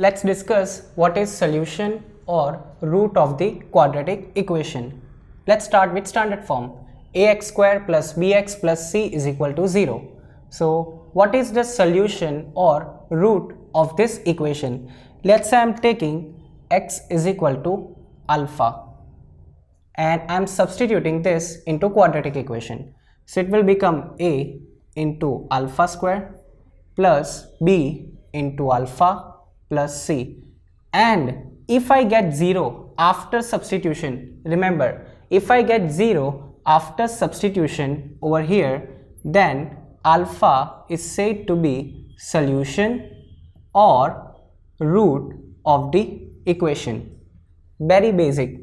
let's discuss what is solution or root of the quadratic equation. Let's start with standard form. Ax square plus bx plus c is equal to 0. So what is the solution or root of this equation? Let's say I am taking x is equal to alpha and I am substituting this into quadratic equation. So it will become a into alpha square plus b into alpha plus c, and if I get 0 after substitution, remember, if I get 0 after substitution over here, then alpha is said to be solution or root of the equation. Very basic.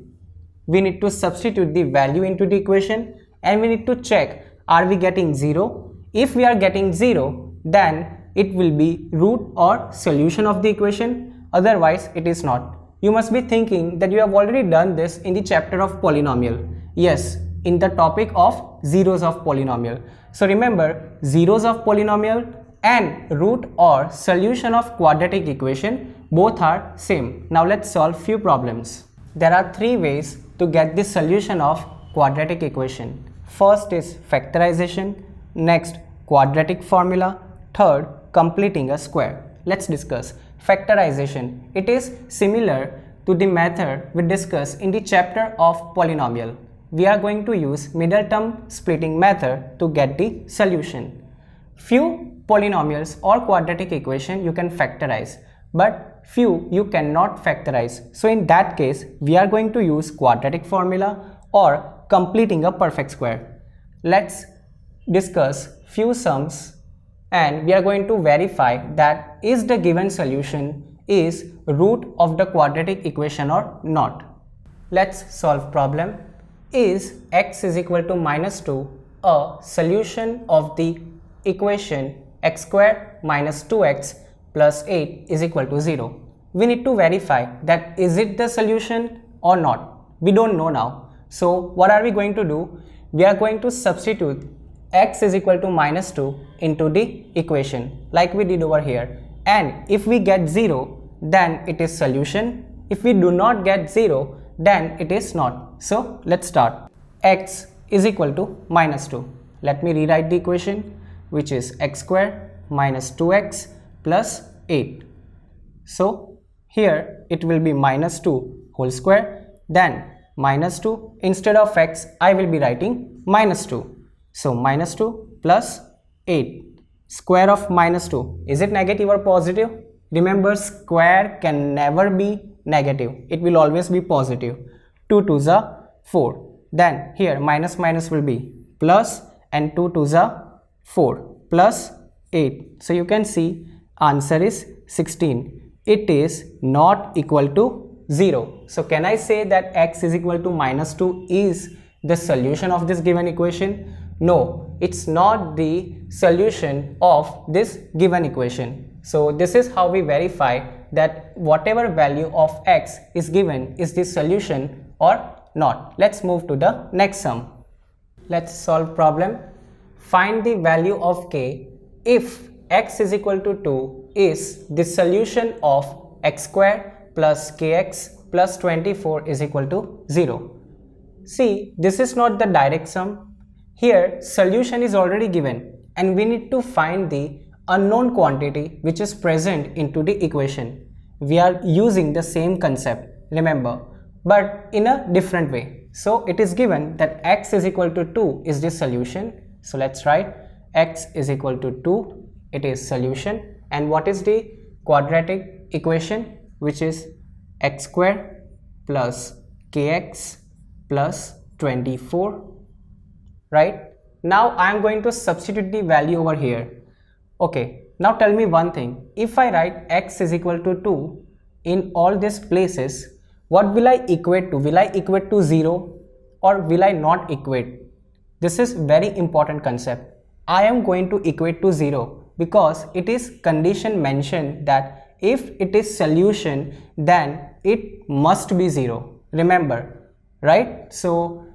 We need to substitute the value into the equation and we need to check, are we getting 0? If we are getting 0, then it will be root or solution of the equation, otherwise it is not. You must be thinking that you have already done this in the chapter of polynomial. Yes, in the topic of zeros of polynomial. So remember, zeros of polynomial and root or solution of quadratic equation both are same. Now let's solve few problems. There are three ways to get the solution of quadratic equation. First is factorization, next quadratic formula, third completing a square. Let's discuss factorization. It is similar to the method we discussed in the chapter of polynomial. We are going to use middle term splitting method to get the solution. Few polynomials or quadratic equation you can factorize, but few you cannot factorize. So in that case, we are going to use quadratic formula or completing a perfect square. Let's discuss few sums and we are going to verify that is the given solution is root of the quadratic equation or not. Let's solve problem. Is x is equal to minus 2 a solution of the equation x square minus 2x plus 8 is equal to 0? We need to verify that is it the solution or not. We don't know now. So what are we going to do? We are going to substitute x is equal to minus 2 into the equation like we did over here, and if we get 0 then it is solution. If we do not get 0 then it is not. So let's start. X is equal to minus 2. Let me rewrite the equation, which is x square minus 2x plus 8. So here it will be minus 2 whole square, then minus 2, instead of x I will be writing minus 2. So minus 2 plus 8. Square of minus 2, is it negative or positive? Remember, square can never be negative, it will always be positive. 2 2s are 4. Then here minus minus will be plus, and 2 2s are 4 plus 8. So you can see answer is 16. It is not equal to 0. So can I say that x is equal to minus 2 is the solution of this given equation? No, it's not the solution of this given equation. So this is how we verify that whatever value of x is given is the solution or not. Let's move to the next sum. Let's solve problem. Find the value of k if x is equal to 2 is the solution of x square plus kx plus 24 is equal to 0. See, this is not the direct sum. Here solution is already given and we need to find the unknown quantity which is present into the equation. We are using the same concept, remember, but in a different way. So it is given that x is equal to 2 is the solution. So let's write x is equal to 2, it is solution. And what is the quadratic equation, which is x square plus kx plus 24, right? Now I am going to substitute the value over here. Okay, now tell me one thing. If I write x is equal to 2 in all these places, what will I equate to? Will I equate to 0 or will I not equate? This is very important concept. I am going to equate to 0 because it is condition mentioned that if it is solution then it must be 0. Remember, right? So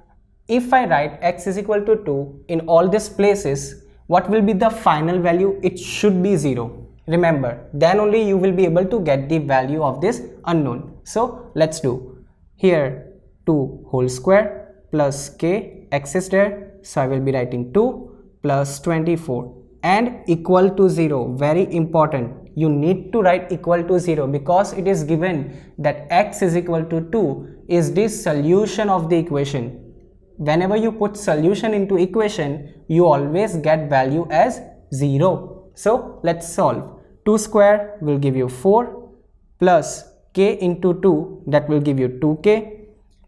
if I write x is equal to 2 in all these places, what will be the final value? It should be 0. Remember, then only you will be able to get the value of this unknown. So let's do. Here 2 whole square plus k, x is there, so I will be writing 2 plus 24 and equal to 0. Very important, you need to write equal to 0 because it is given that x is equal to 2 is the solution of the equation. Whenever you put solution into equation, you always get value as 0. So let's solve. 2 square will give you 4 plus k into 2, that will give you 2k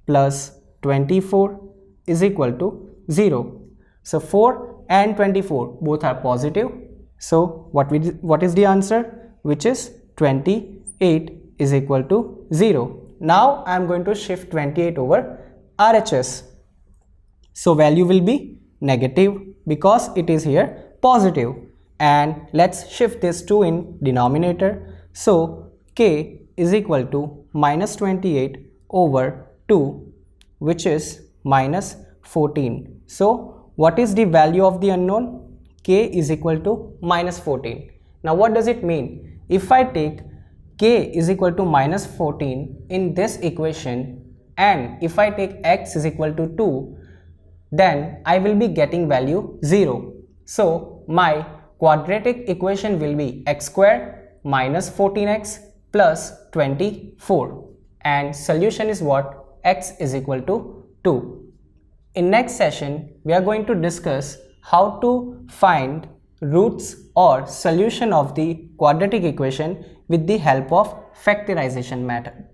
plus 24 is equal to 0. So 4 and 24 both are positive. So what is the answer? Which is 28 is equal to 0. Now I am going to shift 28 over RHS. So value will be negative because it is here positive. And let's shift this 2 in denominator. So k is equal to minus 28 over 2, which is minus 14. So what is the value of the unknown? K is equal to minus 14. Now what does it mean? If I take k is equal to minus 14 in this equation, and if I take x is equal to 2, then I will be getting value 0. So my quadratic equation will be x square minus 14x plus 24, and solution is what? X is equal to 2. In next session, we are going to discuss how to find roots or solution of the quadratic equation with the help of factorization method.